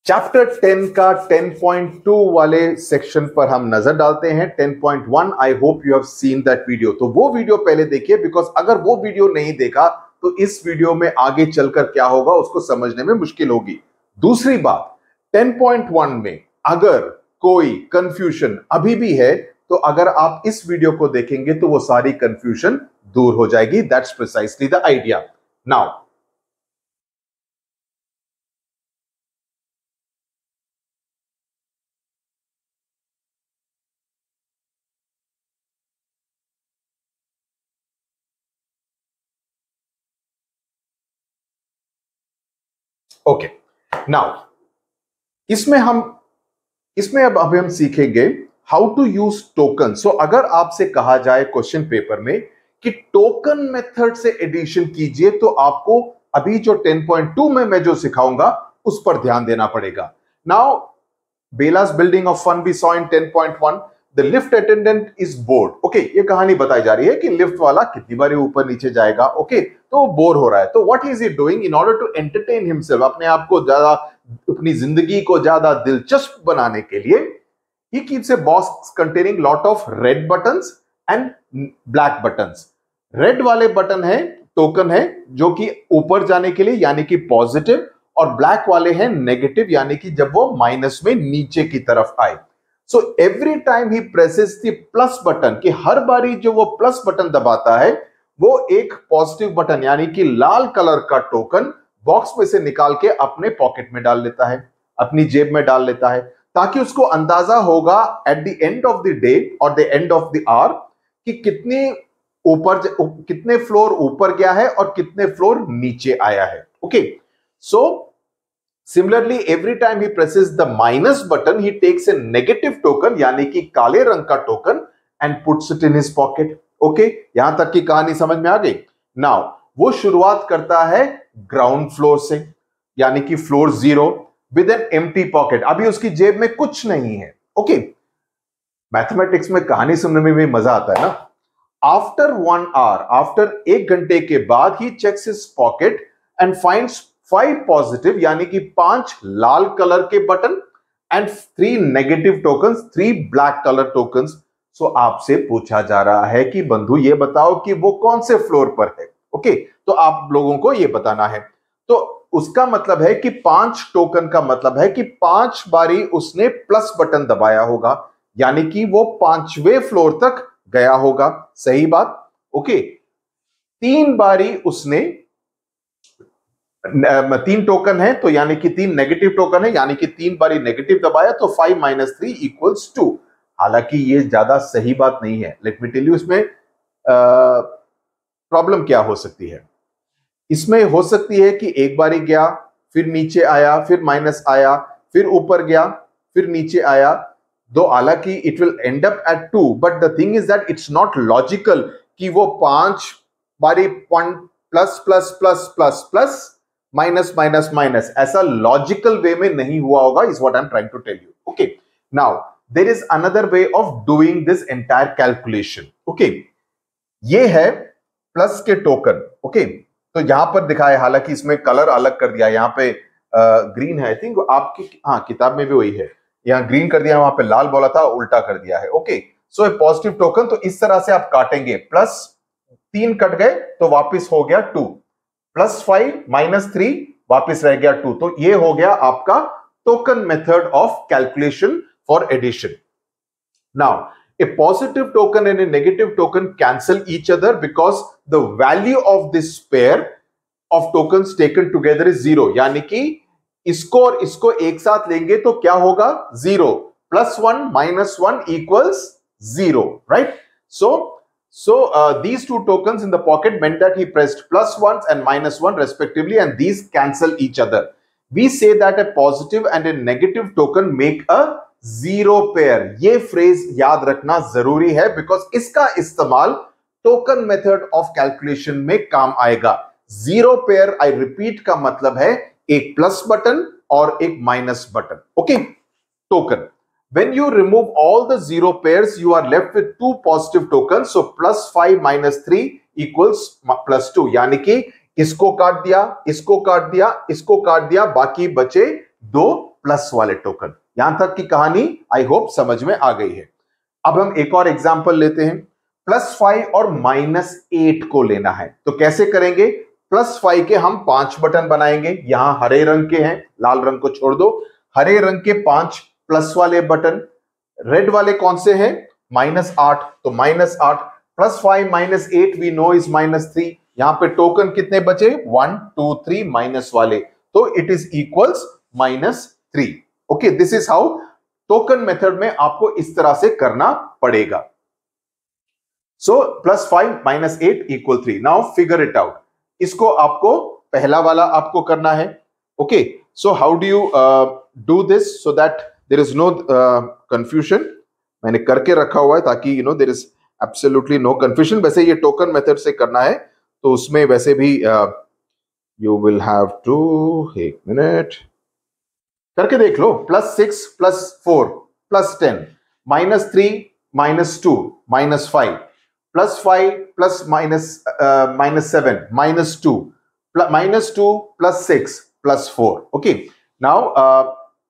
Chapter 10 का 10.2 वाले section पर हम नजर डालते हैं। 10.1 आई hope you have seen that video. तो वो वीडियो पहले देखिए, बिकॉज अगर वो वीडियो नहीं देखा तो इस वीडियो में आगे चलकर क्या होगा उसको समझने में मुश्किल होगी। दूसरी बात, 10.1 में अगर कोई कंफ्यूजन अभी भी है तो अगर आप इस वीडियो को देखेंगे तो वो सारी कंफ्यूजन दूर हो जाएगी। That's precisely the idea. Now okay, now इसमें अब हम सीखेंगे हाउ टू यूज टोकन। सो अगर आपसे कहा जाए क्वेश्चन पेपर में कि टोकन मेथड से एडिशन कीजिए तो आपको अभी जो 10.2 में मैं जो सिखाऊंगा उस पर ध्यान देना पड़ेगा। Now Bela's building of fun we saw in 10.1 the lift attendant is bored. Okay, ये कहानी बताई जा रही है कि लिफ्ट वाला कितनी बार ऊपर नीचे जाएगा। ओके, तो बोर हो रहा है। तो what is he doing in order to entertain himself, अपने आप को ज्यादा, अपनी जिंदगी को ज्यादा दिलचस्प बनाने के लिए he keeps a box containing lot of red buttons and black buttons। Red वाले बटन है, टोकन है जो कि ऊपर जाने के लिए यानी कि पॉजिटिव, और ब्लैक वाले हैं नेगेटिव यानी कि जब वो माइनस में नीचे की तरफ आए। So every time he presses the plus button, कि हर बारी जो वो प्लस बटन दबाता है वो एक पॉजिटिव बटन यानी कि लाल कलर का टोकन बॉक्स में से निकाल के अपने पॉकेट में डाल लेता है, अपनी जेब में डाल लेता है, ताकि उसको अंदाजा होगा at the end of the day और the end of the hour कि कितने फ्लोर ऊपर गया है और कितने फ्लोर नीचे आया है। Okay, so similarly every time he presses the minus button he takes a negative token यानी कि काले रंग का टोकन and puts it in his pocket. Okay, यहां तक की कहानी समझ में आ गई। नाउ वो शुरुआत करता है ग्राउंड फ्लोर से यानी कि floor 0 with an empty pocket. अभी उसकी जेब में कुछ नहीं है। ओके, मैथमेटिक्स में कहानी सुनने में भी मजा आता है ना। आफ्टर 1 आवर, आफ्टर 1 घंटे के बाद ही checks his pocket and finds 5 positive यानी कि 5 लाल कलर के button and 3 negative tokens, 3 black colour tokens. So आपसे पूछा जा रहा है कि बंधु ये बताओ कि वो कौन से फ्लोर पर है। ओके, तो आप लोगों को ये बताना है। तो उसका मतलब है कि 5 टोकन का मतलब है कि 5 बारी उसने प्लस बटन दबाया होगा यानी कि वो 5वें फ्लोर तक गया होगा। सही बात। ओके, 3 बारी उसने 3 टोकन है तो यानी कि 3 नेगेटिव टोकन है यानी कि 3 बारी नेगेटिव दबाया तो 5 - 3 = 2। हालांकि ये ज्यादा सही बात नहीं है। लेट मी टेल यू इसमें प्रॉब्लम क्या हो सकती है। इसमें हो सकती है कि एक बारी गया, फिर नीचे आया, फिर माइनस आया, फिर ऊपर गया, फिर नीचे आया। दो हालांकि it will end up at 2, but the thing is that it's not logical कि वो 5 बारी plus plus plus plus plus minus minus minus, ऐसा लॉजिकल वे में नहीं हुआ होगा, is what I am trying to tell you. Okay, now there is another way of doing this entire calculation. Okay, ये है प्लस के token. Okay, तो यहां पर दिखाया, हालांकि इसमें कलर अलग कर दिया, यहाँ पे ग्रीन है आई थिंक, आपकी हाँ किताब में भी वही है, यहाँ ग्रीन कर दिया, वहां पे लाल बोला था उल्टा कर दिया है। ओके, सो ए पॉजिटिव टोकन, तो इस तरह से आप काटेंगे, प्लस 3 कट गए तो वापस हो गया 2, +5 - 3 वापस रह गया 2। तो ये हो गया आपका token method of calculation for addition. Now a positive token and a negative token cancel each other because the value of this pair of tokens taken together is 0, यानी कि इसको और इसको एक साथ लेंगे तो क्या होगा 0, +1 - 1 = 0, right? So these two tokens in the pocket meant that he pressed +1 and -1 respectively, and these cancel each other. We say that a positive and a negative token make a 0 pair. ये phrase याद रखना जरूरी है because इसका इस्तेमाल token method of calculation में काम आएगा। 0 पेयर, आई रिपीट, का मतलब है एक प्लस बटन और एक minus button. Okay, token, when you remove all the 0 pairs you are left with 2 positive tokens, so +5 - 3 = +2, यानी कि इसको काट दिया, इसको काट दिया, इसको काट दिया, बाकी बचे 2 प्लस वाले टोकन। यहां तक की कहानी आई होप समझ में आ गई है। अब हम एक और एग्जांपल लेते हैं। +5 और -8 को लेना है, तो कैसे करेंगे? +5 के हम 5 बटन बनाएंगे, यहां हरे रंग के हैं, लाल रंग को छोड़ दो। हरे रंग के 5 प्लस वाले बटन, रेड वाले कौन से हैं? -8, तो -8 +5 -8 वी नो इज -3। यहां पे टोकन कितने बचे? 1 2 3 माइनस वाले, तो it is equals -3। Okay, this is how token method में आपको इस तरह से करना पड़ेगा। So +5 -8 = 3। Now figure it out. इसको आपको पहला वाला आपको करना है। Okay, so how do you do this so that there is no confusion. मैंने करके रखा हुआ है ताकि there is absolutely no confusion. वैसे ये टोकन मेथड से करना है तो उसमें वैसे भी यू विल हैव टू, एक मिनट करके देख लो। +6 +4 +10 -3 -2 -5 +5 -7 -2 -2 +6 +4। ओके, नाउ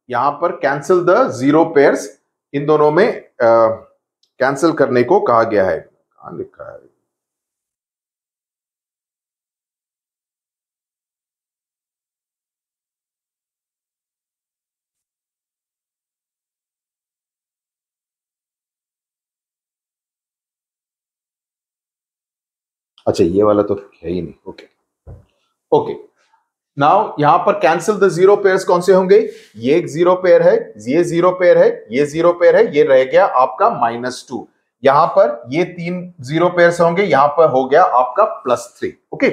यहां पर कैंसिल द 0 पेयर्स। इन दोनों में कैंसिल करने को कहा गया है। कहां लिखा है? अच्छा, ये वाला तो है ही नहीं। ओके ओके, नाउ यहां पर कैंसिल द 0 पेयर्स कौन से होंगे? ये एक 0 पेयर है, ये 0 पेयर है, ये 0 पेयर है, ये रह गया आपका -2। यहां पर ये 3 0 पेयर्स होंगे, यहां पर हो गया आपका +3। Okay,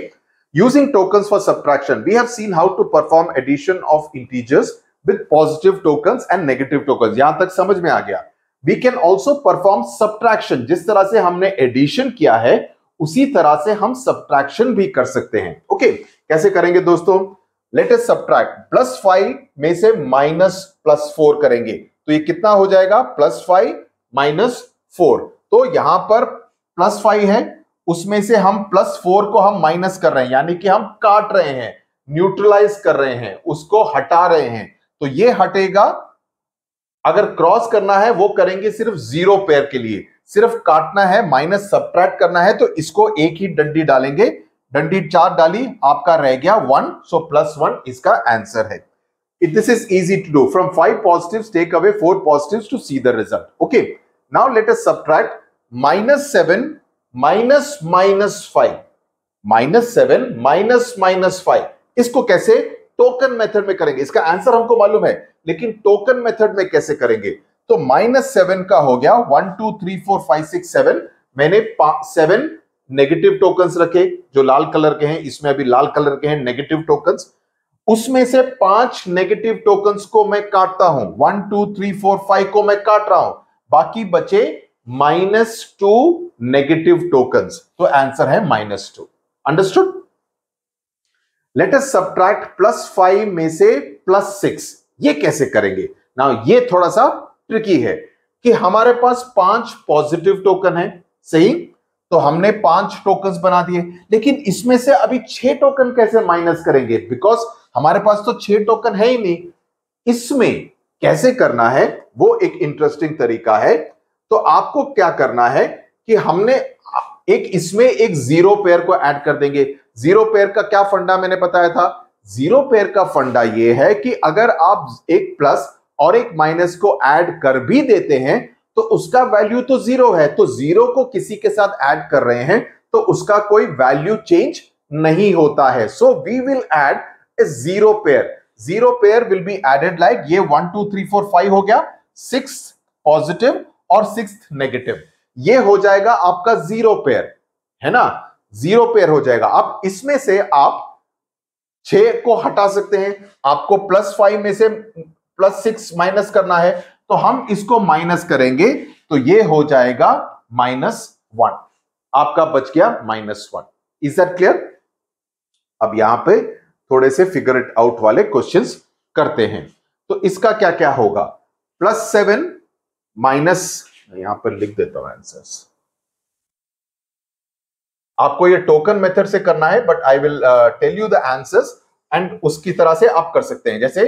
using tokens for subtraction we have seen how to perform addition of integers with positive tokens and negative tokens. यहां तक समझ में आ गया। We can also perform subtraction. जिस तरह से हमने एडिशन किया है उसी तरह से हम सब्ट्रैक्शन भी कर सकते हैं। ओके, कैसे करेंगे दोस्तों? Let us subtract. +5 में से -+4 करेंगे तो ये कितना हो जाएगा? +5 -4। तो यहां पर +5 है, उसमें से हम +4 को हम माइनस कर रहे हैं, यानी कि हम काट रहे हैं, न्यूट्रलाइज कर रहे हैं, उसको हटा रहे हैं। तो ये हटेगा। अगर क्रॉस करना है वो करेंगे सिर्फ 0 पेयर के लिए, सिर्फ काटना है, माइनस सब्ट्रैक्ट करना है, तो इसको एक ही डंडी डालेंगे। डंडी 4 डाली, आपका रह गया 1, सो +1 इसका आंसर है। This is easy to do. From 5 positives, take away 4 positives to see the result. Okay. Now let us subtract -7 -5. -7 -5. इसको कैसे? टोकन मेथड में करेंगे। इसका आंसर हमको मालूम है, लेकिन टोकन मेथड में कैसे करेंगे? तो -7 का हो गया 1 2 3 4 5 6 7। मैंने 7 नेगेटिव टोकन्स रखे जो लाल कलर के हैं, इसमें अभी लाल कलर के हैं नेगेटिव टोकन्स। उसमें से 5 नेगेटिव टोकन्स को मैं काटता हूं, 1 2 3 4 5 को मैं काट रहा हूं, बाकी बचे -2 नेगेटिव टोकन्स, तो आंसर है -2। अंडरस्टूड? लेट अस सब्ट्रैक्ट +5 में से +6। ये कैसे करेंगे? नाउ ये थोड़ा सा ट्रिकी है कि हमारे पास 5 पॉजिटिव टोकन है, सही? तो हमने 5 टोकन्स बना दिए, लेकिन इसमें से अभी 6 टोकन कैसे माइनस करेंगे? बिकॉज हमारे पास तो 6 टोकन है ही नहीं। इसमें कैसे करना है वो एक इंटरेस्टिंग तरीका है। तो आपको क्या करना है कि हमने इसमें एक 0 पेयर को ऐड कर देंगे। 0 पेयर का क्या फंडा मैंने बताया था? 0 पेयर का फंडा यह है कि अगर आप एक प्लस और एक माइनस को ऐड कर भी देते हैं तो उसका वैल्यू तो 0 है, तो 0 को किसी के साथ ऐड कर रहे हैं तो उसका कोई वैल्यू चेंज नहीं होता है। So we will add a 0 pair. 0 pair will be added like ये 1 2 3 4 5 हो गया, 6 पॉजिटिव और 6 नेगेटिव, ये हो जाएगा आपका 0 पेयर, है ना? 0 पेयर हो जाएगा। अब इसमें से आप 6 को हटा सकते हैं। आपको +5 में से +6 माइनस करना है, तो हम इसको माइनस करेंगे, तो ये हो जाएगा -1। आपका बच गया -1। Is that clear? अब यहां पे थोड़े से फिगर इट आउट वाले क्वेश्चंस करते हैं। तो इसका क्या क्या होगा? +7 माइनस, यहां पर लिख देता हूं आंसर्स। आपको ये टोकन मेथड से करना है, but I will tell you the answers and उसकी तरह से आप कर सकते हैं। जैसे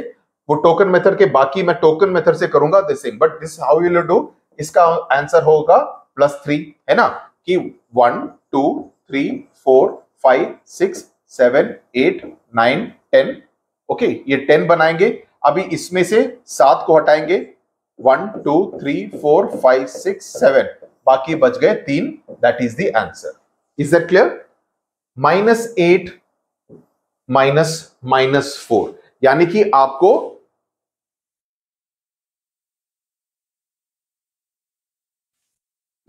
वो टोकन मेथड के बाकी मैं टोकन मेथड से करूंगा this thing, but this how you will do, इसका आंसर होगा +3, है ना, कि 1 2 3 4 5 6 7 8 9 10, ओके, ये 10 बनाएंगे। अभी इसमें से 7 को हटाएंगे, 1 2 3 4 5 6 7, बाकी बच गए 3, that is the answer. Is that clear? -8 -4, यानी कि आपको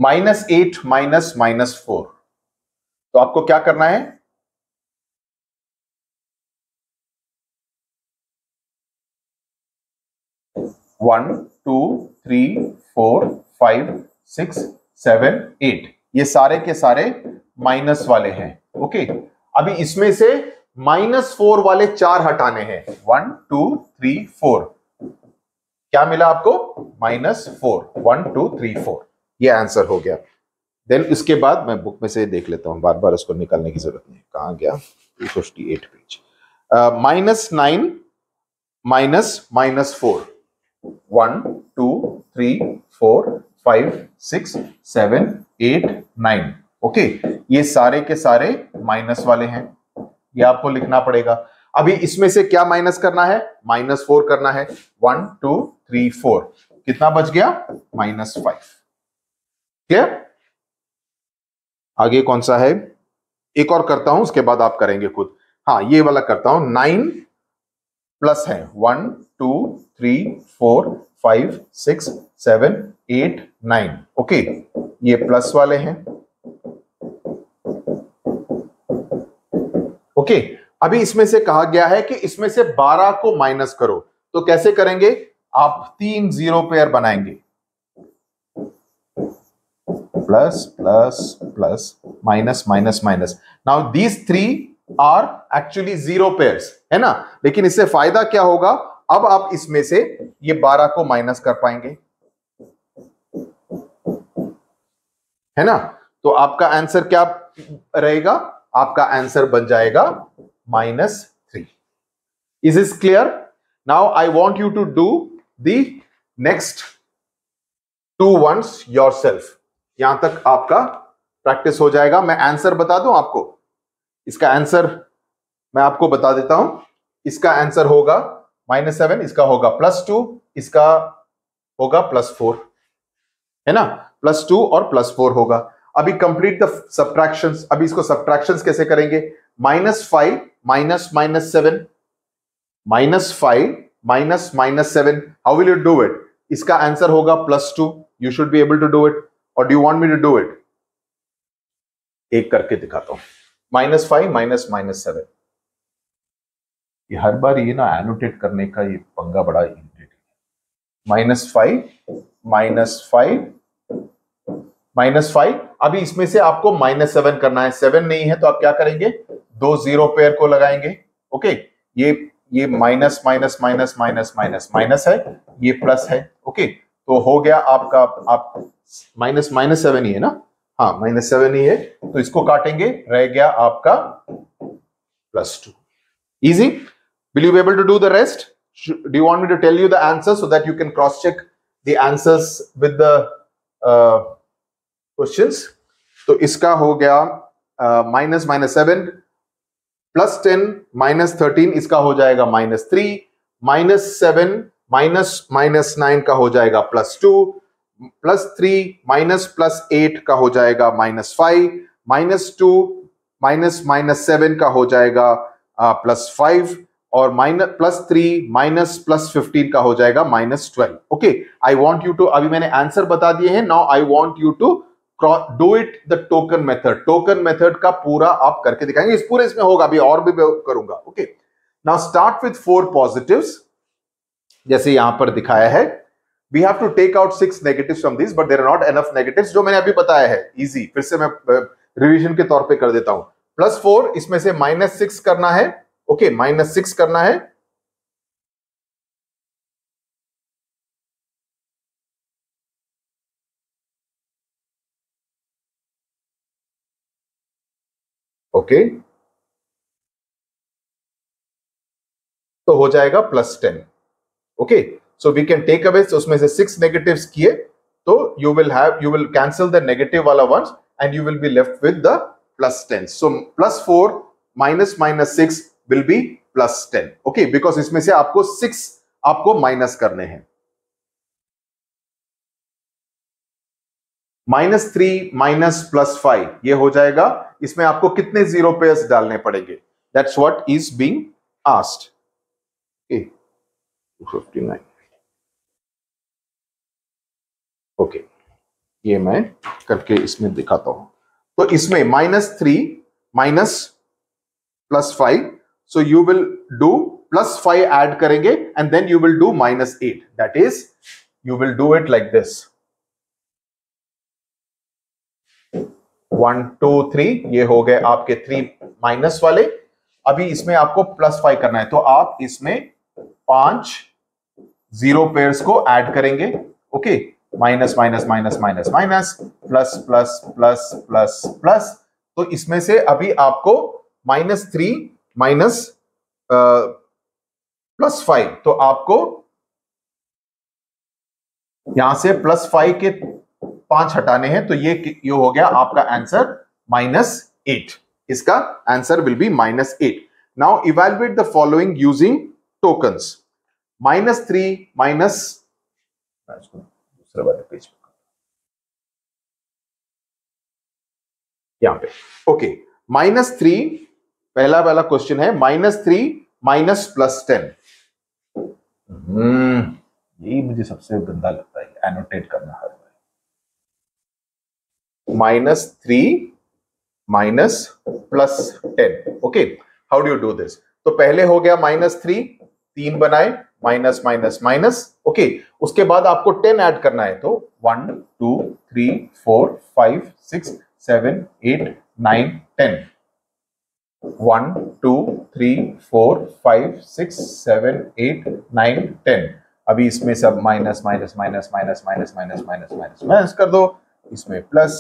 -8 -4, तो आपको क्या करना है, one two three four five six seven eight, ये सारे के सारे माइनस वाले हैं, ओके। अभी इसमें से -4 वाले 4 हटाने हैं, 1 2 3 4, क्या मिला आपको, -4, 1 2 3 4, ये आंसर हो गया। देन इसके बाद मैं बुक में से देख लेता हूं, बार बार इसको निकालने की जरूरत नहीं, कहां गया, 258 पेज, -9 -4, 1 2 3 4 5 6 7 8 9, ओके, ये सारे के सारे माइनस वाले हैं, ये आपको लिखना पड़ेगा। अभी इसमें से क्या माइनस करना है, -4 करना है, 1 2 3 4, कितना बच गया, -5, क्लियर? आगे कौन सा है, एक और करता हूं, उसके बाद आप करेंगे खुद। हाँ, ये वाला करता हूं, 9 प्लस है, 1 2 3 4 5 6 7 8 9, ओके, ये प्लस वाले हैं, ओके। अभी इसमें से कहा गया है कि इसमें से 12 को माइनस करो, तो कैसे करेंगे, आप 3 जीरो पेयर बनाएंगे, plus plus plus minus minus minus, now these 3 are actually zero pairs, है ना, लेकिन इससे फायदा क्या होगा, अब आप इसमें से ये 12 को माइनस कर पाएंगे, है ना, तो आपका आंसर क्या रहेगा, आपका आंसर बन जाएगा -3। Is this clear? Now I want you to do the next 2 ones yourself, यहां तक आपका प्रैक्टिस हो जाएगा। मैं आंसर बता दूं आपको, इसका आंसर मैं आपको बता देता हूं, इसका आंसर होगा -7, इसका होगा +2, इसका होगा +4, है ना, +2 और +4 होगा। अभी कंप्लीट द सब्ट्रैक्शंस, अभी इसको सब्ट्रैक्शंस कैसे करेंगे, -5 -7, -5 -7, how will you do it, इसका आंसर होगा +2, you should be able to do it, और do you want me to do it, एक करके दिखाता हूं, -5 -7, ये हर बार ये ना एनोटेट करने का ये पंगा बड़ा इरिटेटिंग, -5 अभी इसमें से आपको -7 करना है, 7 नहीं है तो आप क्या करेंगे, 2 जीरो पेयर को लगाएंगे, ओके, ये minus minus minus minus minus minus है, ये प्लस है, ओके, तो हो गया आपका, आप -7 ही है ना, हाँ -7 ही है, तो इसको काटेंगे, रह गया आपका +2, easy. Will you be able to do the rest? Do you want me to tell you the answers so that you can cross check the answers with the questions? तो इसका हो गया -7 +10 -13, इसका हो जाएगा -3, -7 -9 का हो जाएगा +2, +3 +8 का हो जाएगा -5, -2 -7 का हो जाएगा +5, और +3 +15 का हो जाएगा -12, okay. I want you to, अभी मैंने आंसर बता दिए हैं, now I want you to do it the token method, token method का पूरा आप करके दिखाएंगे, इस पूरे इसमें होगा, अभी और भी करूंगा, okay. Now start with 4 positives, जैसे यहां पर दिखाया है, we have to take out 6 negatives from this, but there are not enough negatives, जो मैंने अभी बताया है, इजी, फिर से मैं रिवीजन के तौर पे कर देता हूं, +4, इसमें से -6 करना है, ओके, -6 करना है, ओके, तो हो जाएगा +10, okay, so we can take away, उसमें से 6 नेगेटिव्स किए तो you will cancel the negative वाला once and you will be left with the +10. So +4 minus -6 will be +10. Okay, because इसमें से आपको 6 आपको माइनस करने हैं. -3 माइनस +5 ये हो जाएगा. इसमें आपको कितने 0 पेयर्स डालने पड़ेंगे? That's what is being asked. Okay, 259. Okay, ये मैं करके इसमें दिखाता हूं. तो इसमें -3 minus +5, so you will do +5 add करेंगे and then you will do -8. That is you will do it like this. 1 2 3 ये हो गए आपके 3 माइनस वाले. अभी इसमें आपको +5 करना है, तो आप इसमें 5 0 पेयर्स को ऐड करेंगे. Okay, minus minus minus minus minus plus plus plus plus plus. तो इसमें से अभी आपको -3 माइनस +5, तो आपको यहां से +5 के 5 हटाने हैं, तो ये हो गया आपका आंसर -8. इसका answer will be -8. Now evaluate the following using tokens. -3 minus, दूसरे वाले पेज पे यहां पे. ओके, -3 पहला वाला क्वेश्चन है. -3 माइनस +10. यही मुझे सबसे गंदा लगता है, एनोटेट करना हर बार. -3 minus +10. Okay, how do you do this? तो पहले हो गया -3, 3 बनाए, माइनस माइनस माइनस. ओके, उसके बाद आपको 10 ऐड करना है, तो 1 2 3 4 5 6 7 8 9 10. 1 2 3 4 5 6 7 8 9 10. अभी इसमें सब minus minus minus minus minus minus minus minus minus कर दो. इसमें प्लस,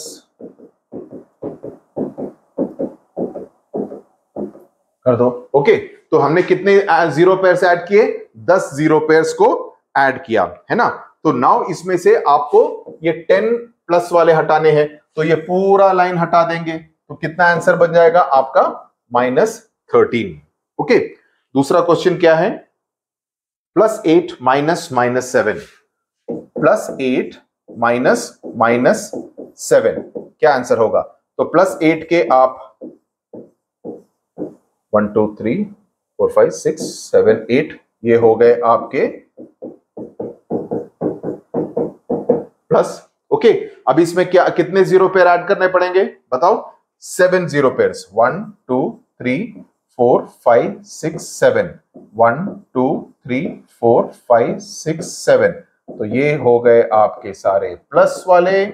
कर दो. ओके, तो हमने कितने 0 पेयर्स ऐड किए? 10 0 पेयर्स को ऐड किया, है ना. तो नाउ इसमें से आपको ये 10 प्लस वाले हटाने हैं, तो ये पूरा लाइन हटा देंगे, तो कितना आंसर बन जाएगा आपका? -13. ओके, दूसरा क्वेश्चन क्या है? +8 माइनस -7. +8 माइनस -7 क्या आंसर होगा? तो +8 के आप 1 2 3 4 5 6 7 8 ये हो गए आपके प्लस. ओके, अब इसमें क्या कितने 0 पेयर ऐड करने पड़ेंगे बताओ? 7 0 पेयर्स. 1 2 3 4 5 6 7. 1 2 3 4 5 6 7. तो ये हो गए आपके सारे प्लस वाले,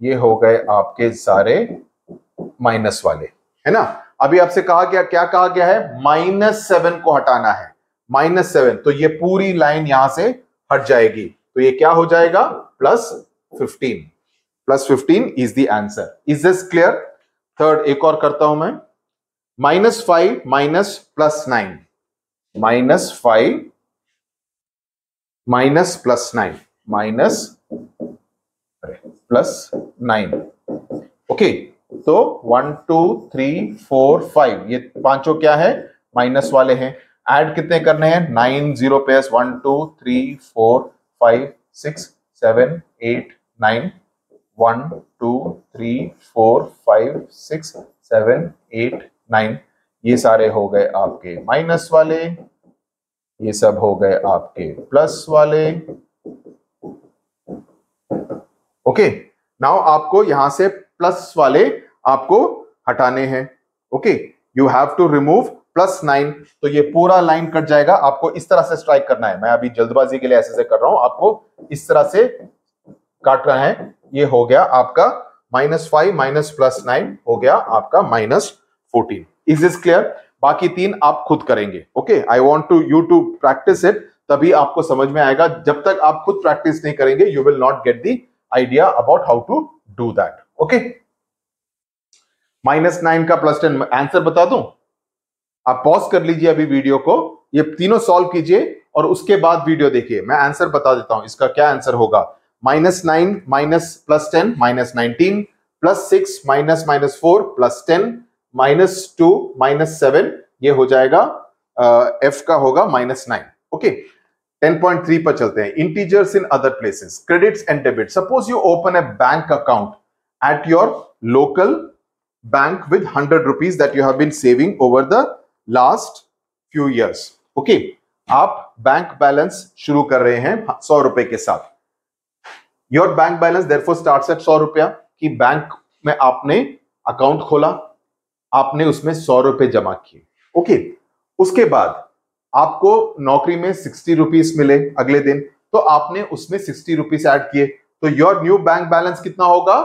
ये हो गए आपके सारे माइनस वाले, है ना. अभी आपसे कहा गया, क्या कहा गया है? -7 को हटाना है. -7, तो ये पूरी लाइन यहां से हट जाएगी, तो ये क्या हो जाएगा? +15. +15 is the answer. Is this clear? Third एक और करता हूं मैं. -5 माइनस +9. -5 minus +9 minus +9. ओके, तो 1 2 3 4 5 ये पांचों क्या है? माइनस वाले हैं. ऐड कितने करने हैं? 9 0 पेयर्स. 1 2 3 4 5 6 7 8 9. 1 2 3 4 5 6 7 8 9. ये सारे हो गए आपके माइनस वाले, ये सब हो गए आपके प्लस वाले. ओके, नाउ आपको यहां से प्लस वाले आपको हटाने हैं. Okay, you have to remove +9. तो ये पूरा लाइन कट जाएगा. आपको इस तरह से स्ट्राइक करना है. मैं अभी जल्दबाजी के लिए ऐसे कर रहा हूं, आपको इस तरह से काट रहा है. ये हो गया आपका -5 माइनस +9 हो गया आपका -14. Is this clear? बाकी 3 आप खुद करेंगे. Okay, I want to you to practice it, तभी आपको समझ में आएगा. जब तक आप खुद प्रैक्टिस नहीं करेंगे, you will not get the idea about how to do that. Okay, -9 का +10 आंसर बता दूं? आप पॉज कर लीजिए अभी वीडियो को, ये तीनों सॉल्व कीजिए और उसके बाद वीडियो देखिए। मैं आंसर बता देता हूं इसका क्या आंसर होगा। -9 माइनस +10 -19 +6 -4 +10 -2 -7, ये हो जाएगा F का होगा -9। ओके, 10.3 पर चलते हैं। Integers in other places, credits and debit. Suppose you open a bank account at your local bank with 100 rupees that you have been saving over the last few years. Okay, आप bank balance शुरू कर रहे हैं 100 रुपए के साथ। Your bank balance therefore starts at 100 रुपया कि बैंक में आपने अकाउंट खोला, आपने उसमें 100 रुपए जमा किए। ओके, उसके बाद आपको नौकरी में 60 रुपीस मिले अगले दिन, तो आपने उसमें 60 रुपीस ऐड किए, तो योर न्यू बैंक बैलेंस कितना होगा?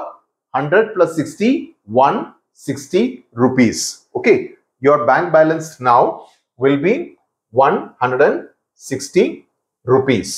100 plus 60, 160 rupees. Okay, your bank balance now will be 160 rupees.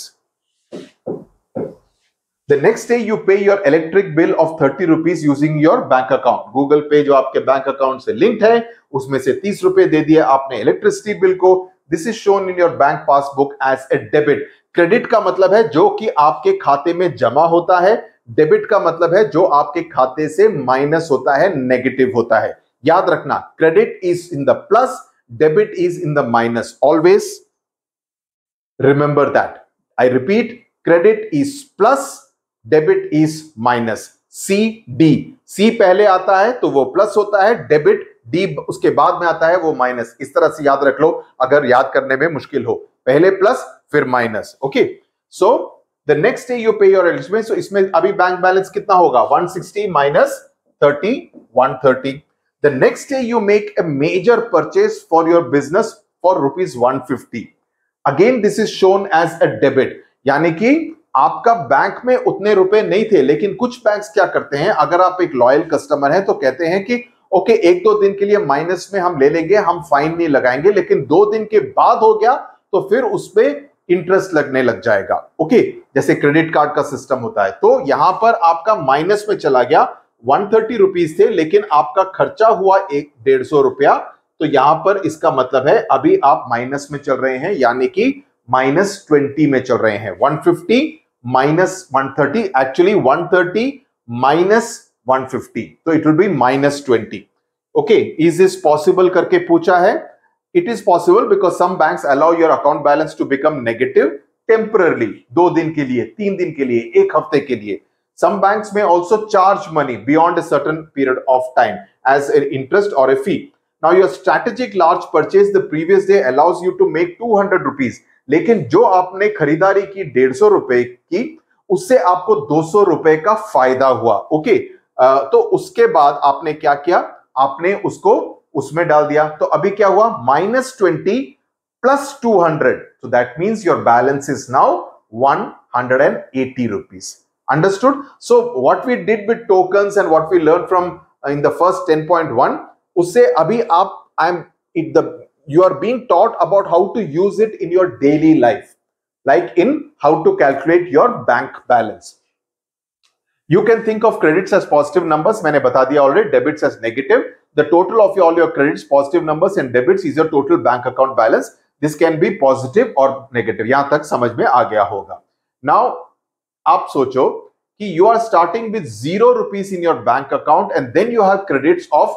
The next day you pay your electric bill of 30 rupees using your bank account. Google Pay जो आपके bank account से linked है, उसमें से 30 रुपए दे दिए आपने इलेक्ट्रिसिटी बिल को। This is shown in your bank passbook as a debit. Credit का मतलब है जो कि आपके खाते में जमा होता है, डेबिट का मतलब है जो आपके खाते से माइनस होता है, नेगेटिव होता है। याद रखना, credit is in the plus, debit is in the minus. Always remember that. I repeat, credit is plus, debit is minus. C D, C पहले आता है तो वो प्लस होता है, डेबिट डी उसके बाद में आता है वो माइनस। इस तरह से याद रख लो अगर याद करने में मुश्किल हो, पहले प्लस फिर minus. Okay, so the next day you pay your electricity, so इसमें अभी बैंक बैलेंस कितना होगा? 160 minus 30, 130. The next day you make a major purchase for your business for rupees 150. Again this is shown as a debit, यानी कि आपका bank में उतने रुपए नहीं थे, लेकिन कुछ बैंक्स क्या करते हैं, अगर आप एक लॉयल कस्टमर हैं तो कहते हैं कि ओके, एक दो दिन के लिए माइनस में हम ले लेंगे, हम फाइन नहीं लगाएंगे, लेकिन 2 दिन के बाद हो गया तो फिर उस पे इंटरेस्ट लगने लग जाएगा। ओके, जैसे क्रेडिट कार्ड का सिस्टम होता है। तो यहां पर आपका माइनस में चला गया, 130 रुपीस थे, लेकिन आपका खर्चा हुआ 150 रुपया, तो यहां पर इसका मतलब है अभी आप माइनस में चल रहे हैं, यानी कि -20 में चल रहे हैं। 150 माइनस 130, एक्चुअली 130 माइनस 150, तो it will be -20। Okay, is this possible करके पूछा है। It is possible because some banks allow your account balance to become negative temporarily, 2 दिन के लिए, 3 दिन के लिए, 1 हफ्ते के लिए। Some banks may also charge money beyond a certain period of time as an interest or a fee. Now your strategic large purchase the previous day allows you to make 200 rupees, लेकिन जो आपने खरीदारी की 150 रुपए की, उससे आपको 200 रुपए का फायदा हुआ। ओके, तो उसके बाद आपने क्या किया, आपने उसको उसमें डाल दिया, तो अभी क्या हुआ? -20 plus 200, so that means your balance is now 180 rupees. Understood? So what we did with tokens and what we learned from in the first 10.1, उससे अभी आप you are being taught about how to use it in your daily life, like in how to calculate your bank balance. You can think of credits as positive numbers, मैंने बता दिया already, debits as negative. The total of all your credits, positive numbers and debits is your total bank account balance. This can be positive or negative. यहां तक समझ में आ गया होगा। Now आप सोचो कि you are starting with 0 rupees in your bank account and then you have credits of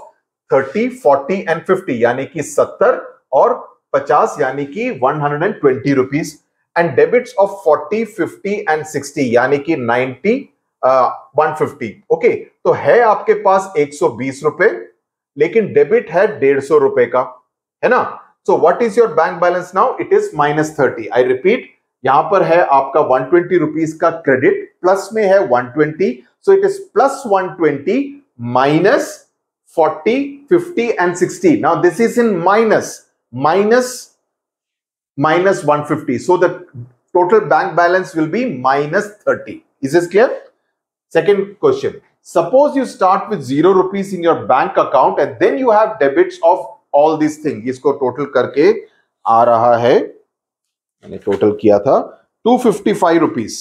30, 40 and 50, यानी कि 70 और 50, यानी कि 120 rupees, and debits of 40, 50 and 60, यानी कि 90, 150। ओके, तो है आपके पास 120 रुपए, लेकिन डेबिट है 150 रुपए का, है ना। So what is your bank balance now? It is -30। I repeat, यहां पर है आपका 120 रुपीस का क्रेडिट, प्लस में है 120, so it is +120 -40, 50 and 60. Now this is in minus 150. So the total bank balance will be -30. Is this clear? Second question. Suppose you start with 0 rupees in your bank account and then you have debits of all these things. इसको total करके आ रहा है, मैंने total किया था 255 rupees.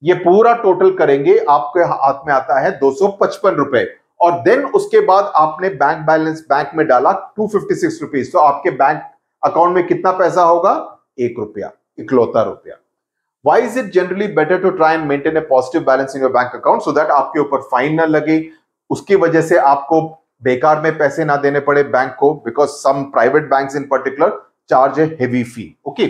ये पूरा total करेंगे, आपके हाथ में आता है 255 रुपए, और देन उसके बाद आपने बैंक बैलेंस बैंक में डाला 256 रुपीस, तो आपके बैंक अकाउंट में कितना पैसा होगा? 1 रुपया, इकलौता रुपया। Why is it generally better to try and maintain a positive balance in your bank account so that आपके ऊपर फाइन ना लगे, उसकी वजह से आपको बेकार में पैसे ना देने पड़े बैंक को, because some private banks in particular charge a heavy fee. Okay,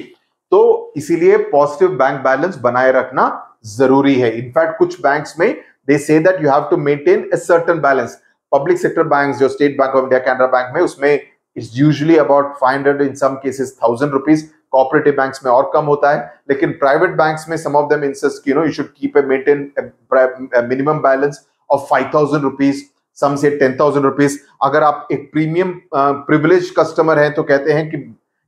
तो इसीलिए पॉजिटिव बैंक बैलेंस बनाए रखना जरूरी है। इनफैक्ट कुछ बैंक्स में they say that you have to maintain a certain balance. Public sector banks जो State Bank of India, Canara bank में, उसमें it's usually about 500, in some cases 1000 rupees. Cooperative banks में और कम होता है, लेकिन प्राइवेट बैंक्स में some of them insist you should keep a maintain minimum balance of 5000 rupees, some से 10,000 रुपीज। अगर आप एक प्रीमियम प्रिविलेज कस्टमर हैं तो कहते हैं कि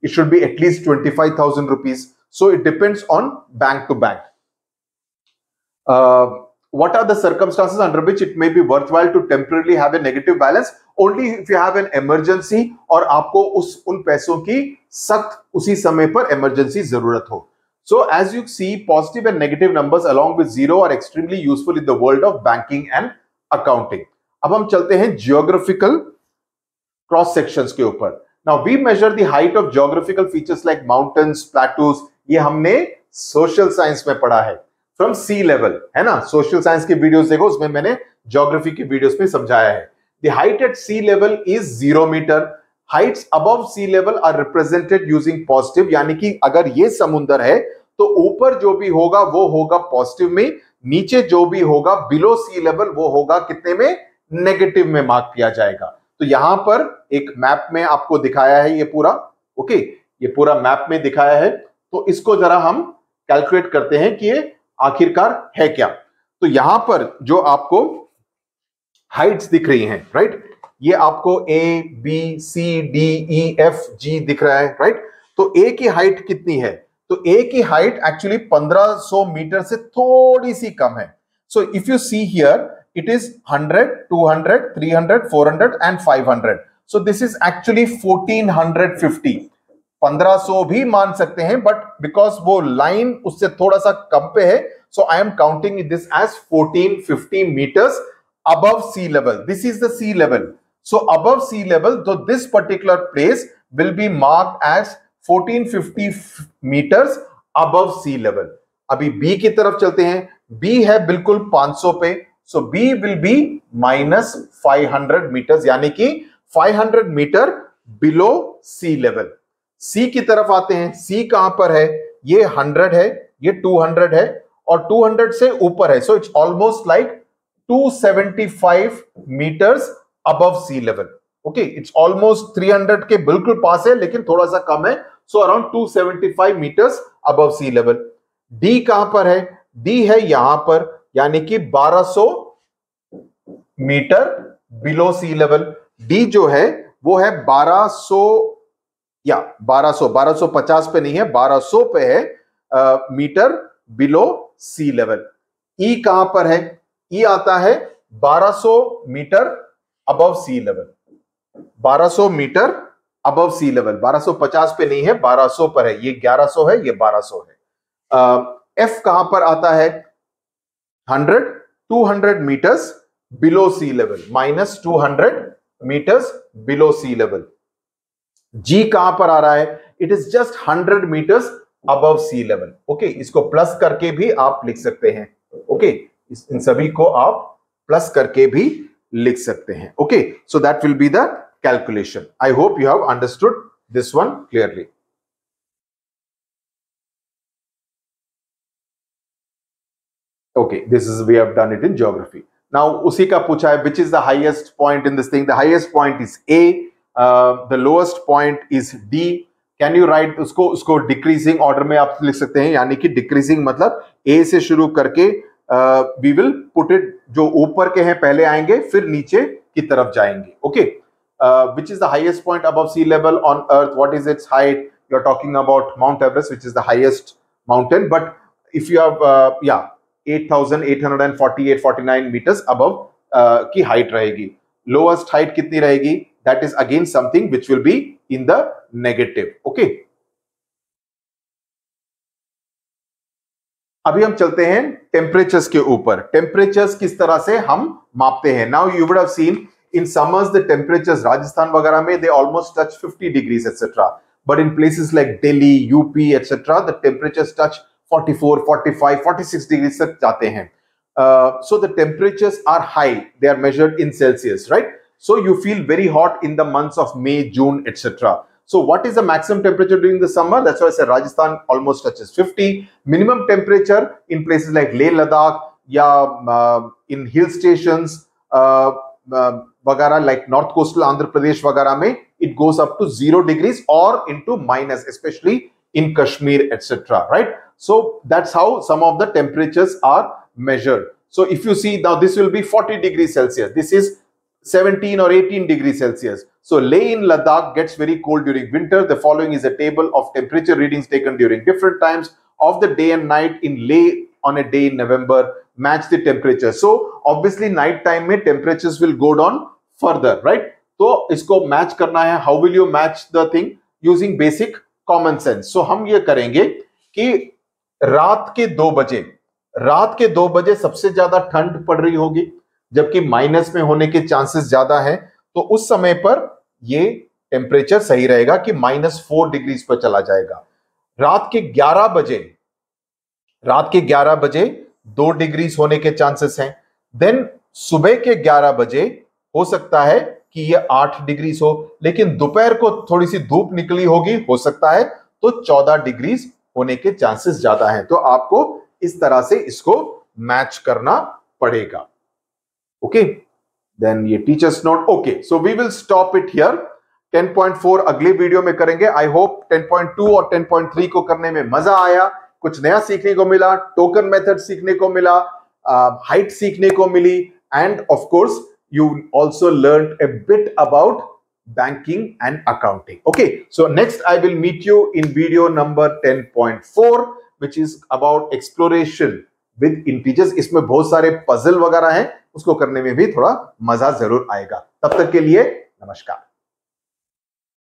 it should be at least 25,000 rupees. So it depends on bank to bank. What are the circumstances under which it may be worthwhile to temporarily have a negative balance? Only if you have an emergency और आपको उन पैसों की सख्त उसी समय पर emergency जरूरत हो. So as you see, positive and negative numbers along with zero are extremely useful in the world of banking and accounting. अब हम चलते हैं geographical cross sections के ऊपर. Now we measure the height of geographical features like mountains, plateaus. ये हमने social science में पढ़ा है. फ्रॉम सी लेवल, है ना? सोशल साइंस की वीडियोस देखो, उसमें मैंने ज्योग्राफी की वीडियोस में समझाया है. The height at sea level is 0 metre. Heights above sea level are represented using positive, यानी कि अगर ये समुंदर है तो ऊपर जो भी होगा वो होगा पॉजिटिव में, नीचे जो भी होगा बिलो सी लेवल वो होगा कितने में? नेगेटिव में मार्क किया जाएगा. तो यहां पर एक मैप में आपको दिखाया है ये पूरा. ओके, ये पूरा मैप में दिखाया है. तो इसको जरा हम कैलकुलेट करते हैं कि ये आखिरकार है क्या. तो यहां पर जो आपको हाइट्स दिख रही हैं, राइट, ये आपको A B C D E F G दिख रहा है, राइट. तो ए की हाइट कितनी है? तो ए की हाइट एक्चुअली 1500 मीटर से थोड़ी सी कम है. So if you see here it is 100, 200, 300, 400 and 500. So this is actually 1450. 1500 भी मान सकते हैं, बट बिकॉज वो लाइन उससे थोड़ा सा कम पे है, so I am counting this as 1450 meters above sea level. This is the sea level. So above sea level, तो this particular place will be marked as 1450 meters above sea level. अभी B की तरफ चलते हैं. B है बिल्कुल 500 पे, so B will be minus 500 meters, यानी कि 500 meter below sea level. C की तरफ आते हैं. सी कहां पर है? ये 100 है, ये 200 है और 200 से ऊपर है. So it's almost like 275 metres above sea level. Okay, it's almost 300 के बिल्कुल पास है, लेकिन थोड़ा सा कम है. So around 275 metres above sea level. D कहां पर है? डी है यहां पर, यानी कि 1200 metre below sea level. D जो है वो है 1250 पे नहीं है, 1200 पे है मीटर बिलो सी लेवल. ई कहां पर है? ई आता है 1200 metre above sea level. 1200 metre above sea level, 1250 पे नहीं है, 1200 पर है. ये 1100 है, ये 1200 है. एफ कहां पर आता है? 200 metres below sea level, minus 200 metres below sea level. G कहां पर आ रहा है? It is just 100 metres above sea level. Okay, इसको प्लस करके भी आप लिख सकते हैं. ओके, इन सभी को आप प्लस करके भी लिख सकते हैं. Okay, so that will be the calculation. I hope you have understood this one clearly. Okay, this is we have done it in geography. Now उसी का पूछा है which is the highest point in this thing. The highest point is A. The lowest point is D. Can you write उसको decreasing order में आप लिख सकते हैं, यानी कि डिक्रीजिंग मतलब A से शुरू करके we will put it, जो ऊपर के हैं पहले आएंगे फिर नीचे की तरफ जाएंगे. Okay, which is the highest point above sea level on earth? What is its height? You are talking about Mount Everest, which is the highest mountain, but if you have 8,848-49 meters above की height रहेगी. Lowest height कितनी रहेगी? That is again something which will be in the negative. Okay. अभी हम चलते हैं temperatures के ऊपर. टेम्परेचर्स किस तरह से हम मापते हैं? Now you would have seen in summers the temperatures Rajasthan वगैरह में they almost touch 50 degrees etcetera. but in places like Delhi, UP, etc., the temperatures touch 44, 45, 46 degrees तक जाते हैं. So the temperatures are high. They are measured in Celsius, right? So you feel very hot in the months of May, June, etc. So what is the maximum temperature during the summer? That's why I said Rajasthan almost touches 50. Minimum temperature in places like Leh, Ladakh, in hill stations, वगैरह like north coastal Andhra Pradesh वगैरह में it goes up to 0 degrees or into minus, especially in Kashmir, etc. Right? So that's how some of the temperatures are measured. So if you see now, this will be 40 degrees Celsius. This is 17 or 18 degrees Celsius. So Leh in Ladakh gets very cold during winter. The following is a table of temperature readings taken during different times of the day and night in Leh on a day in November. Match the temperature. So obviously night time में temperatures will go down further, right? तो इसको match करना है. How will you match the thing? Using basic common sense. So हम ये करेंगे कि रात के 2 बजे सबसे ज्यादा ठंड पड़ रही होगी, जबकि माइनस में होने के चांसेस ज्यादा है. तो उस समय पर ये टेम्परेचर सही रहेगा कि -4 डिग्रीज पर चला जाएगा. रात के 11 बजे 2 डिग्रीज होने के चांसेस हैं. देन सुबह के 11 बजे हो सकता है कि ये 8 डिग्रीज हो, लेकिन दोपहर को थोड़ी सी धूप निकली होगी, हो सकता है तो 14 डिग्रीज होने के चांसेस ज्यादा हैं. तो आपको इस तरह से इसको मैच करना पड़ेगा. ओके, देन ये teachers note. Okay, so we will stop it here. 10.4 अगले वीडियो में करेंगे. आई होप 10.2 और 10.3 को करने में मजा आया, कुछ नया सीखने को मिला, टोकन मेथड सीखने को मिला, हाइट सीखने को मिली, and of course you also learned a bit about banking and accounting. Okay, so next I will meet you in video number 10.4 which is about exploration with integers. इसमें बहुत सारे puzzle वगैरह हैं, उसको करने में भी थोड़ा मजा जरूर आएगा. तब तक के लिए नमस्कार.